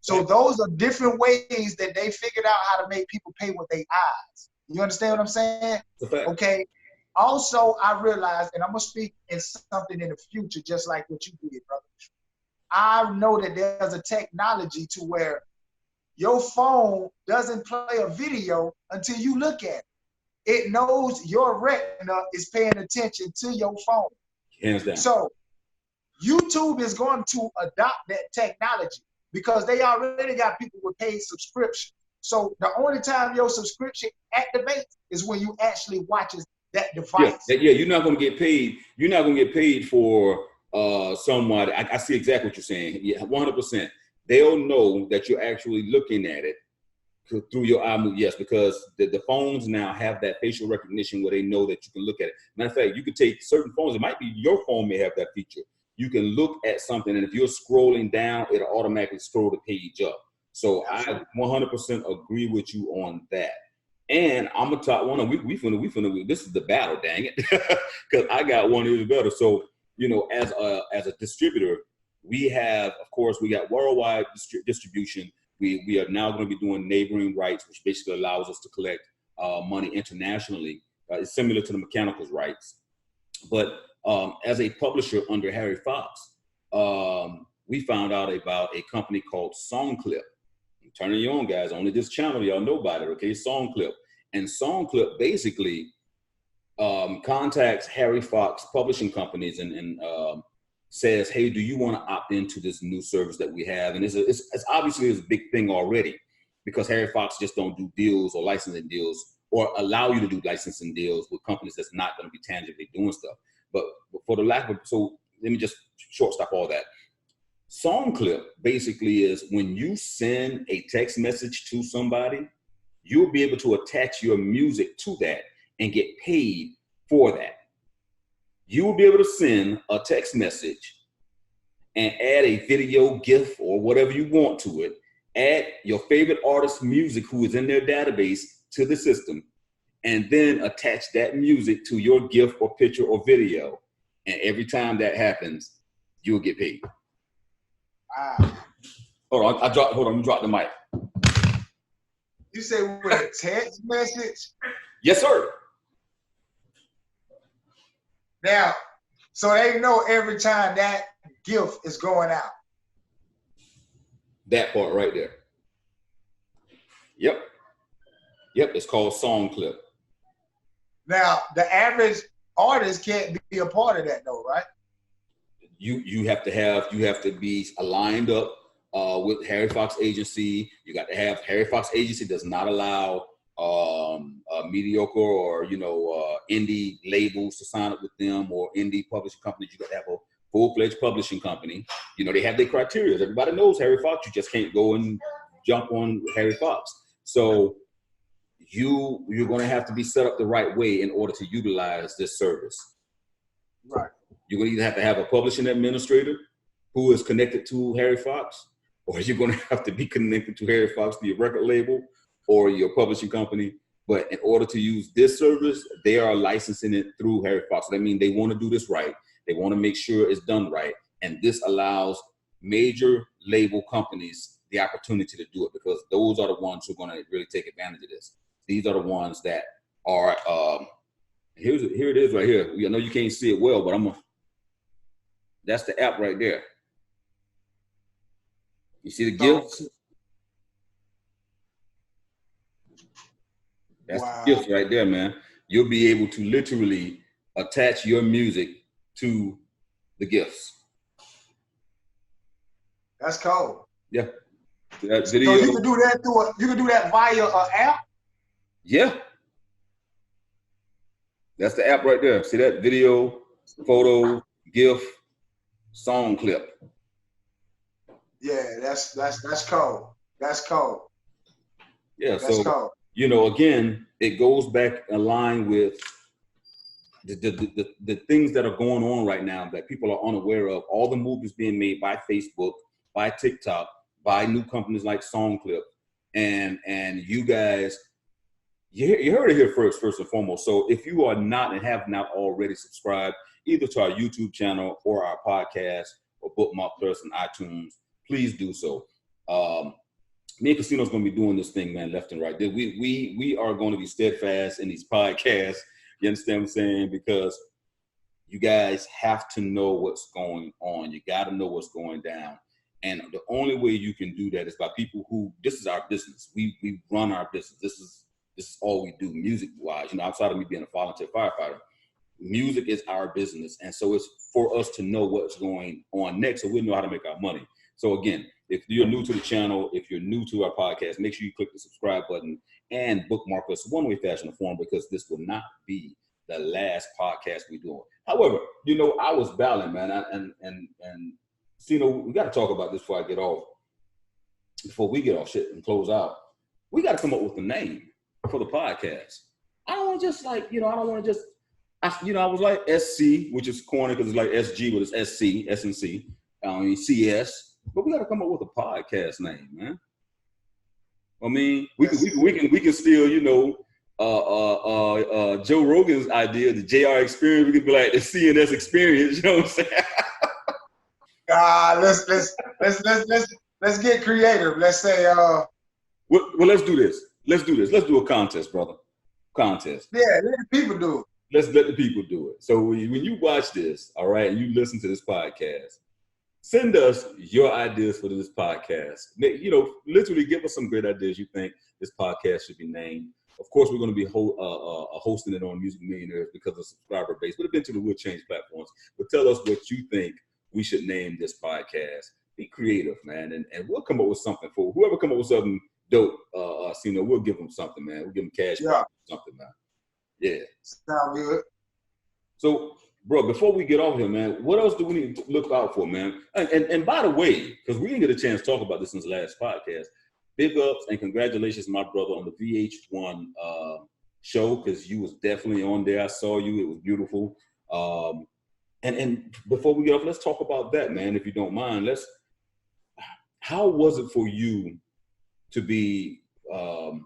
So those are different ways that they figured out how to make people pay with their eyes. You understand what I'm saying? It's a fact. Okay. Also, I realized, and I'm gonna speak in something in the future, just like what you did, brother. I know that there's a technology to where your phone doesn't play a video until you look at it. It knows your retina is paying attention to your phone. Hands down. So YouTube is going to adopt that technology because they already got people with paid subscription. So the only time your subscription activates is when you actually watches that device. Yeah, you're not going to get paid. You're not going to get paid for somebody. I see exactly what you're saying. Yeah, 100%. They'll know that you're actually looking at it through your eye move. Yes, because the phones now have that facial recognition where they know that you can look at it. Matter of fact, you could take certain phones. It might be your phone may have that feature. You can look at something, and if you're scrolling down, it'll automatically scroll the page up. So I 100% agree with you on that. And I'm gonna talk one of we finna this is the battle, dang it, because I got one even better. So as a distributor, we have, of course, we got worldwide distribution. We are now going to be doing neighboring rights, which basically allows us to collect money internationally. It's similar to the mechanicals rights, but as a publisher under Harry Fox, we found out about a company called SongClip. I'm turning you on, guys. Only this channel, y'all know about it, okay? SongClip. And SongClip basically contacts Harry Fox publishing companies and says, hey, do you want to opt into this new service that we have? And it's obviously a big thing already because Harry Fox just don't do deals or licensing deals or allow you to do licensing deals with companies that's not going to be tangibly doing stuff. But for the lack of, so let me just short stop all that. SongClip basically is when you send a text message to somebody, you'll be able to attach your music to that and get paid for that. You will be able to send a text message and add a video, GIF, or whatever you want to it. Add your favorite artist's music who is in their database to the system, and then attach that music to your GIF or picture or video. And every time that happens, you'll get paid. Wow. Hold on, you dropped the mic. You say with a text message? Yes, sir. Now, so they know every time that gift is going out. That part right there. Yep, it's called SongClip. Now, the average artist can't be a part of that though, right? You have to be aligned up with Harry Fox Agency. You got to have Harry Fox Agency does not allow mediocre or indie labels to sign up with them or indie publishing companies. You got to have a full-fledged publishing company. They have their criteria. Everybody knows Harry Fox. You just can't go and jump on Harry Fox. So you're going to have to be set up the right way in order to utilize this service. Right. You're going to either have a publishing administrator who is connected to Harry Fox, or you're going to have to be connected to Harry Fox through your record label or your publishing company. But in order to use this service, they are licensing it through Harry Fox. So that means they want to do this right. They want to make sure it's done right. And this allows major label companies the opportunity to do it because those are the ones who are going to really take advantage of this. These are the ones that are, here it is right here. I know you can't see it well, but that's the app right there. You see the gifts? That's the gifts right there, man. You'll be able to literally attach your music to the gifts. That's cool. Yeah. That video. So you can do that you can do that via an app? Yeah. That's the app right there. See that? Video, photo, GIF, song clip. Yeah, that's cool. That's cool. Yeah, that's cool. Again, it goes back in line with the things that are going on right now that people are unaware of. All the movies being made by Facebook, by TikTok, by new companies like SongClip, and you guys, you heard it here first and foremost. So if you are not and have not already subscribed either to our YouTube channel or our podcast or bookmarked us on iTunes, please do so. me and Casino's going to be doing this thing, man, left and right. We are going to be steadfast in these podcasts. You understand what I'm saying? Because you guys have to know what's going on. You got to know what's going down. And the only way you can do that is by people who, this is our business. We run our business. This is all we do music-wise. You know, outside of me being a volunteer firefighter, music is our business. And so it's for us to know what's going on next so we know how to make our money. So again, if you're new to the channel, if you're new to our podcast, make sure you click the subscribe button and bookmark us one way, fashion, or form, because this will not be the last podcast we do. However, you know, I was battling, man, and so, you know, we got to talk about this before we get off shit and close out. We got to come up with a name for the podcast. I don't want to just like, you know, I don't want to just, I was like SC, which is corny because it's like SG, but it's SC, SNC, CS. But we got to come up with a podcast name, man. I mean, we can still, you know, Joe Rogan's idea, the JR experience. We could be like the CNS experience. You know what I'm saying? Let's get creative. Let's say well, let's do this. Let's do a contest, brother. Contest. Yeah, let the people do it. Let's let the people do it. So when you watch this, all right, and you listen to this podcast, send us your ideas for this podcast. You know, literally give us some great ideas you think this podcast should be named. Of course, we're going to be hosting it on Music Millionaires because of subscriber base, but eventually we'll change platforms. But tell us what you think we should name this podcast. Be creative, man, and we'll come up with something for whoever come up with something dope. You know, we'll give them something, man. We'll give them cash, something, man. Yeah. Sound good. So, bro, before we get off here, man, what else do we need to look out for, man? And by the way, because we didn't get a chance to talk about this in the last podcast, big ups and congratulations, my brother, on the VH1 show, because you was definitely on there. I saw you. It was beautiful. And before we get off, let's talk about that, man, if you don't mind. How was it for you to be, and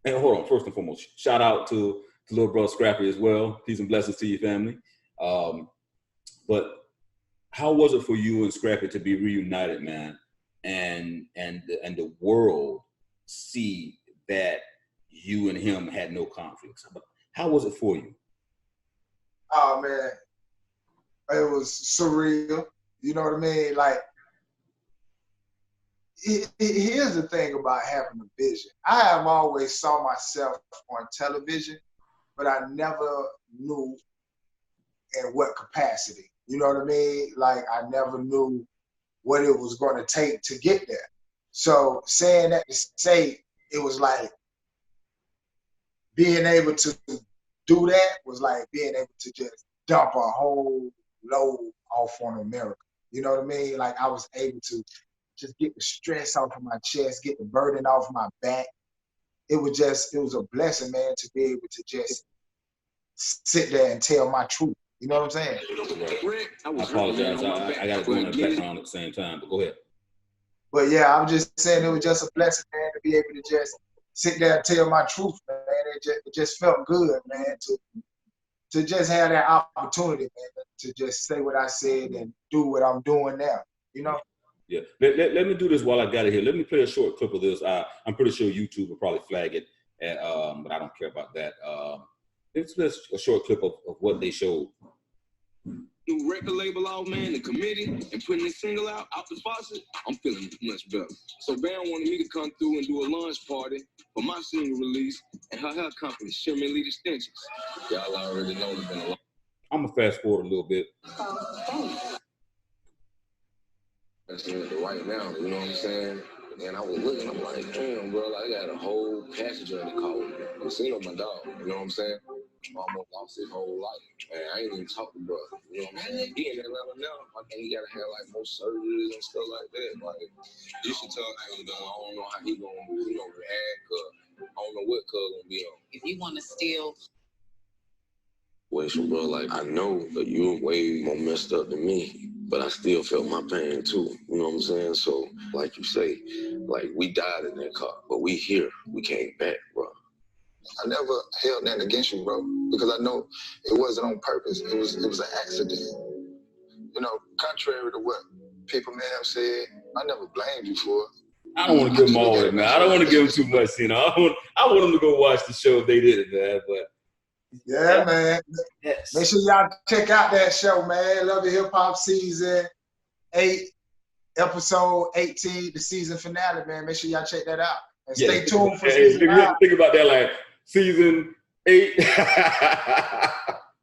hold on, first and foremost, shout out to little brother Scrappy as well. Peace and blessings to your family. But how was it for you and Scrappy to be reunited, man, and the world see that you and him had no conflicts? How was it for you? Oh man, it was surreal. You know what I mean? Like, here's the thing about having a vision. I have always saw myself on television, but I never knew in what capacity. You know what I mean? Like, I never knew what it was going to take to get there. So saying that to say it was like being able to do that was like being able to just dump a whole load off on America. You know what I mean? Like, I was able to just get the stress off of my chest, get the burden off my back. It was a blessing, man, to be able to just sit there and tell my truth. You know what I'm saying? I apologize. I got to go in the background at the same time, but go ahead. But yeah, I'm just saying it was just a blessing, man, to be able to just sit there and tell my truth, man. It just felt good, man, to just have that opportunity, man, to just say what I said and do what I'm doing now, you know? Yeah. Let me do this while I got it here. Let me play a short clip of this. I'm pretty sure YouTube will probably flag it, but I don't care about that. It's just a short clip of what they showed. New record label out, man, the committee, and putting this single out the faucet, I'm feeling much better. So Bam wanted me to come through and do a launch party for my single release and her hair company, Shimmy Lead Extensions. Y'all already know it's been a long. I'm gonna fast forward a little bit. That's right now, you know what I'm saying? And I was looking, I'm like, damn, bro, like, I got a whole passenger in the car. Casino, my dog, you know what I'm saying? Almost lost his whole life. Man, I ain't even talking about it. You know what I'm saying? He in Atlanta now. I think he gotta have like more surgeries and stuff like that. Like, you should tell him, I don't know how he gonna, react, cause I don't know what cuz gonna be on. If you wanna steal. Bro, like, I know that you're way more messed up than me, but I still felt my pain too. You know what I'm saying? So, like you say, like, we died in that car, but we here. We came back, bro. I never held that against you, bro, because I know it wasn't on purpose. It was an accident. You know, contrary to what people may have said, I never blamed you for it. I don't want to give them all that, man. I don't want to give them too much, you know. I want them to go watch the show if they did it, man. But yeah, man. yes. Make sure y'all check out that show, man. Love the Hip Hop Season 8, Episode 18, the season finale, man. Make sure y'all check that out. And stay tuned for season 9. Think about that, like season 8. I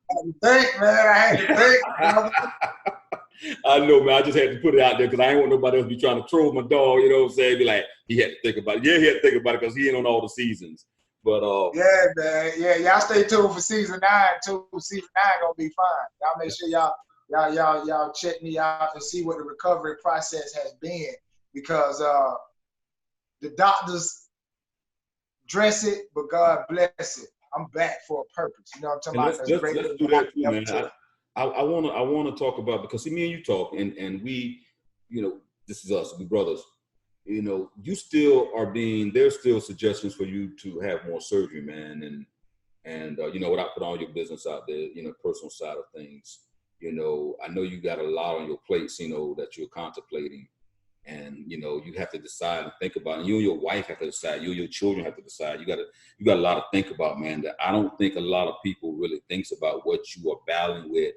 had to think, man. I had to think. I know, man. I just had to put it out there because I ain't want nobody else to be trying to troll my dog, you know what I'm saying? Be like, he had to think about it. Yeah, he had to think about it because he ain't on all the seasons. But yeah, man. Yeah, y'all stay tuned for season 9 too. Season 9 gonna be fun. Y'all make sure y'all check me out and see what the recovery process has been, because the doctors dress it, but God bless it. I'm back for a purpose. You know what I'm talking about? Let's do that too, man. I want to talk about, because see, me and you talk, and we, you know, this is us, we brothers. You know, there's still suggestions for you to have more surgery, man, and you know, without putting all your business out there, you know, personal side of things. You know, I know you got a lot on your plates, you know, that you're contemplating, and you know, you have to decide and think about, and you and your wife have to decide, you and your children have to decide. You got a lot to think about, man. That I don't think a lot of people really thinks about what you are battling with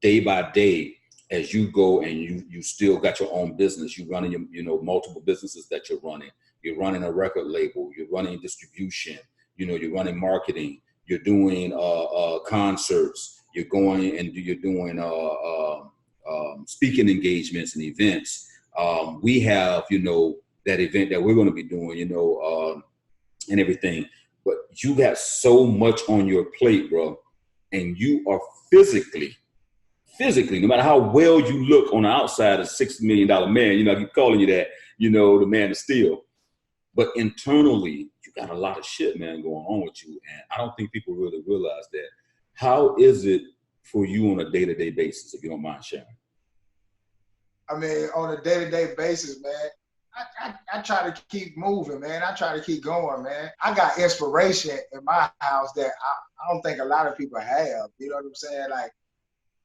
day by day as you go, and you still got your own business. You're running your, you know, multiple businesses that you're running. You're running a record label. You're running distribution. You know, you're running marketing. You're doing concerts. You're going and you're doing speaking engagements and events. We have, you know, that event that we're going to be doing, you know, and everything. But you got so much on your plate, bro, and you are physically, no matter how well you look on the outside, a $60 million man, you know, I keep calling you that, you know, the man of steel. But internally, you got a lot of shit, man, going on with you. And I don't think people really realize that. How is it for you on a day-to-day basis, if you don't mind sharing? I mean, on a day-to-day basis, man, I try to keep moving, man. I try to keep going, man. I got inspiration in my house that I don't think a lot of people have. You know what I'm saying? Like,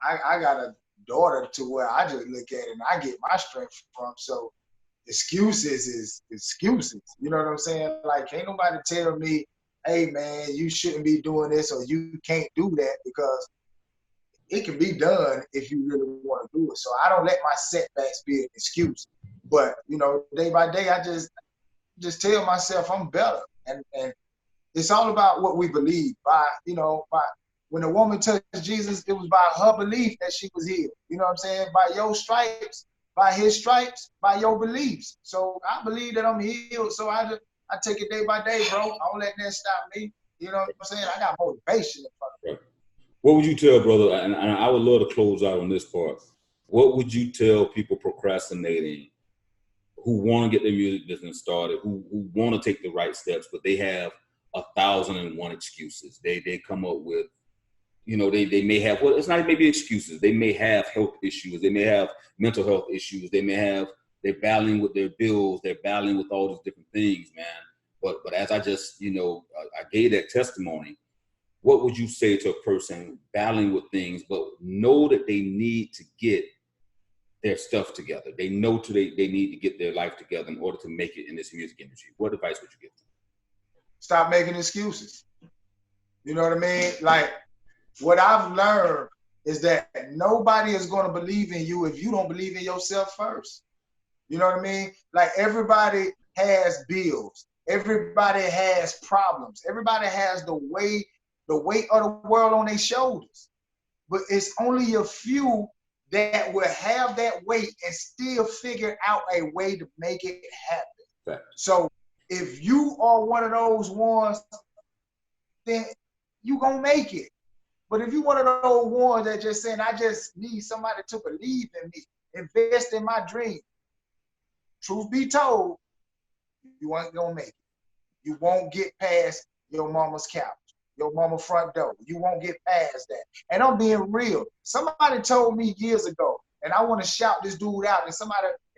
I got a daughter to where I just look at it and I get my strength from. So excuses is excuses. You know what I'm saying? Like, ain't nobody tell me, hey, man, you shouldn't be doing this or you can't do that, because it can be done if you really want to do it. So I don't let my setbacks be an excuse. But, you know, day by day, I just tell myself I'm better. And it's all about what we believe. When a woman touched Jesus, it was by her belief that she was healed. You know what I'm saying? By your stripes, by his stripes, by your beliefs. So I believe that I'm healed. So I take it day by day, bro. I don't let that stop me. You know what I'm saying? I got motivation in front of me. What would you tell, brother, and I would love to close out on this part, what would you tell people procrastinating who want to get their music business started, who want to take the right steps, but they have 1,001 excuses? They come up with, you know, they may have, well, it's not maybe excuses. They may have health issues. They may have mental health issues. They're battling with their bills. They're battling with all these different things, man. But as I just, you know, I gave that testimony, what would you say to a person battling with things, but know that they need to get their stuff together? They know they need to get their life together in order to make it in this music industry. What advice would you give them? Stop making excuses. You know what I mean? Like, what I've learned is that nobody is going to believe in you if you don't believe in yourself first. You know what I mean? Like, everybody has bills. Everybody has problems. Everybody has the weight of the world on their shoulders. But it's only a few that will have that weight and still figure out a way to make it happen. Right. So if you are one of those ones, then you gonna make it. But if you one of those ones that just saying, I just need somebody to believe in me, invest in my dream, truth be told, you ain't gonna make it. You won't get past your mama's couch, your mama's front door. You won't get past that. And I'm being real. Somebody told me years ago, and I want to shout this dude out, and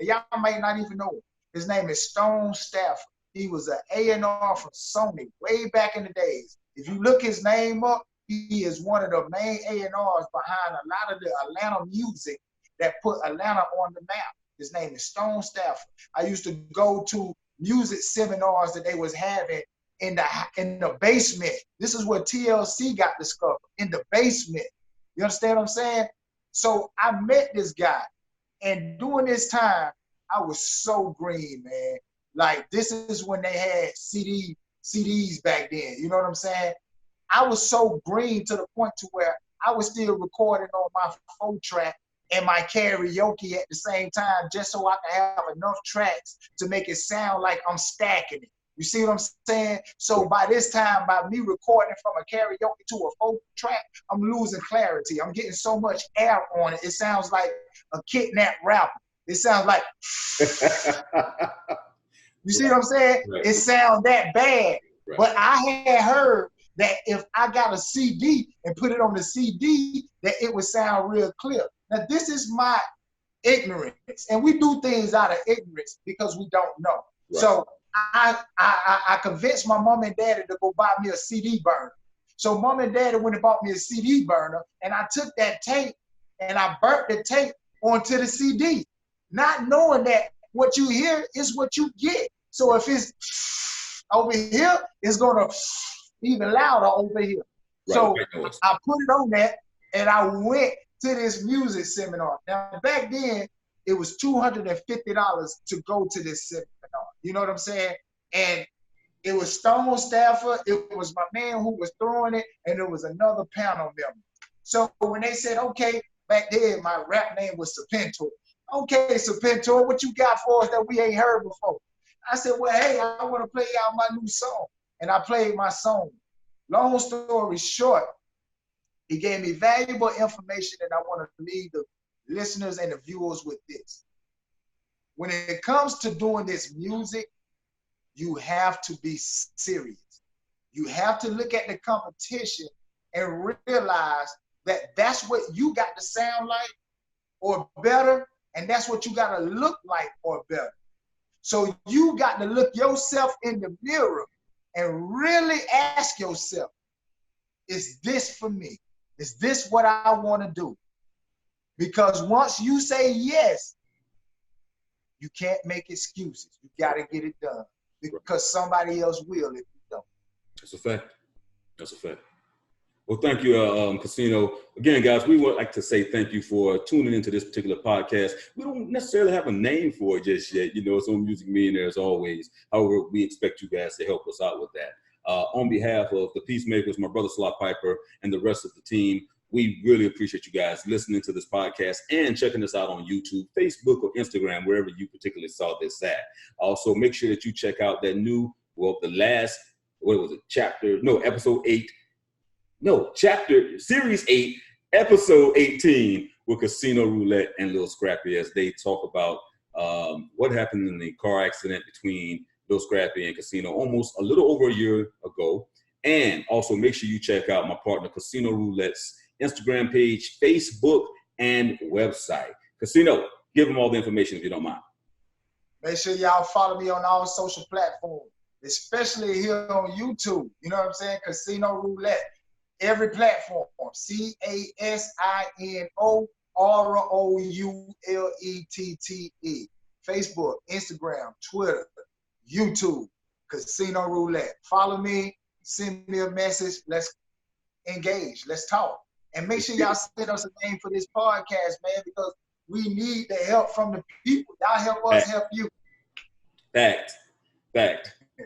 y'all might not even know him. His name is Stone Stafford. He was an A&R from Sony way back in the days. If you look his name up, he is one of the main A&Rs behind a lot of the Atlanta music that put Atlanta on the map. His name is Stone Stafford. I used to go to music seminars that they was having in the basement. This is where TLC got discovered, in the basement. You understand what I'm saying? So I met this guy, and during this time, I was so green, man. Like, this is when they had CDs back then. You know what I'm saying? I was so green to the point to where I was still recording on my 4-track and my karaoke at the same time, just so I could have enough tracks to make it sound like I'm stacking it. You see what I'm saying? So by this time, by me recording from a karaoke to a 4-track, I'm losing clarity. I'm getting so much air on it. It sounds like a kidnapped rapper. It sounds like, you see what I'm saying? Right. It sounds that bad. Right. But I had heard that if I got a CD and put it on the CD, that it would sound real clear. Now, this is my ignorance, and we do things out of ignorance because we don't know. Right. So I convinced my mom and daddy to go buy me a CD burner. So mom and daddy went and bought me a CD burner, and I took that tape and I burnt the tape onto the CD, not knowing that what you hear is what you get. So if it's over here, it's gonna even louder over here. Right. So I put it on that, and I went to this music seminar. Now, back then, it was $250 to go to this seminar. You know what I'm saying? And it was Stone Stafford, it was my man who was throwing it, and it was another panel member. So when they said, okay, back then, my rap name was Serpentor. Okay, Serpentor, what you got for us that we ain't heard before? I said, well, hey, I want to play out my new song. And I played my song. Long story short, he gave me valuable information, and I want to leave the listeners and the viewers with this. When it comes to doing this music, you have to be serious. You have to look at the competition and realize that that's what you got to sound like or better, and that's what you got to look like or better. So you got to look yourself in the mirror and really ask yourself, is this for me? Is this what I want to do? Because once you say yes, you can't make excuses. You got to get it done because somebody else will if you don't. That's a fact. That's a fact. Well, thank you, Casino. Again, guys, we would like to say thank you for tuning into this particular podcast. We don't necessarily have a name for it just yet. You know, it's on Music Millionaires always. However, we expect you guys to help us out with that. On behalf of the Peacemakers, my brother Slot Piper, and the rest of the team, we really appreciate you guys listening to this podcast and checking us out on YouTube, Facebook, or Instagram, wherever you particularly saw this at. Also, make sure that you check out that new, Series 8, Episode 18 with Casino Roulette and Lil Scrappy as they talk about what happened in the car accident between Lil Scrappy and Casino almost a little over a year ago. And also make sure you check out my partner Casino Roulette's Instagram page, Facebook, and website. Casino, give them all the information if you don't mind. Make sure y'all follow me on all social platforms, especially here on YouTube. You know what I'm saying? Casino Roulette. Every platform. CasinoRoulette. Facebook, Instagram, Twitter, YouTube, Casino Roulette. Follow me, send me a message. Let's engage. Let's talk. And make sure y'all send us a name for this podcast, man, because we need the help from the people. Y'all help us help you. Fact.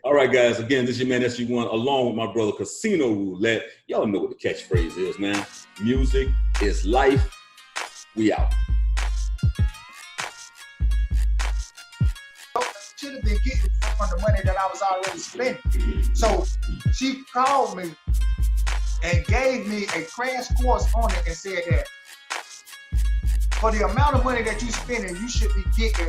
All right, guys. Again, this is your man SG1 along with my brother Casino Roulette. Y'all know what the catchphrase is, man. Music is life. We out. Should have been getting from the money that I was already spending. So she called me and gave me a crash course on it and said that for the amount of money that you're spending, you should be getting